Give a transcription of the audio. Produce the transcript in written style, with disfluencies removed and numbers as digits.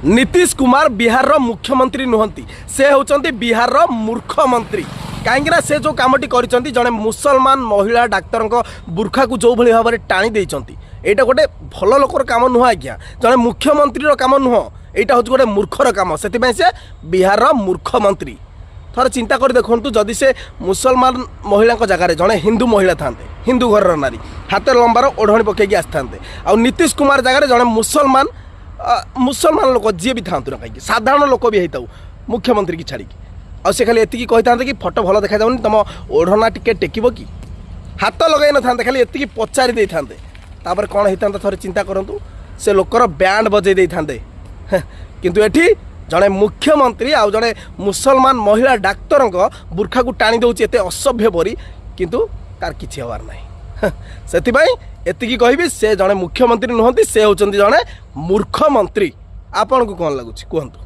नीतीश कुमार बिहार रो मुख्यमंत्री नुहंती, से होचंती बिहार रो मूर्ख मंत्री। कहीं से जो कामटी करिसेंती जने मुसलमान महिला डाक्तर बुर्खा को जो भाव में टाणी देइचंती, एटा गोटे भल लोकर काम नुह आज्ञा, जने मुख्यमंत्री काम नुह, यहाँ हूँ गोटे मूर्खर काम। से बिहार रो मूर्ख मंत्री थोड़े चिंता कर देखु, जदि से मुसलमान महिला जगह जड़े हिंदू महिला था, हिंदू घर नारी हाथ लंबार ओढ़णी पकईकी आसता, आ नीतीश कुमार जगह जड़े मुसलमान लोक जी भी था ना, कहीं साधारण लोक भी होता मुख्यमंत्री की छाड़ी से खाली एति कही था कि फोटो भल देखा जाऊनी, तुम ओढ़ना टिके टेकिब कि हाथ लगे न था, खाली एति पचारि दे था, कौन होता थोड़े चिंता करूँ, से लोकर बैंड बजे दे था। किंतु एठी जड़े मुख्यमंत्री आ जड़े मुसलमान महिला डाक्तर बुर्खा को टाणी दौर एत असभ्य परी, किंतु तार किसी हबार ना। से एति कहबी से जड़े मुख्यमंत्री नुहंती, से होचंती जड़े मूर्ख मंत्री। आपन को कौन लगुच कहतु?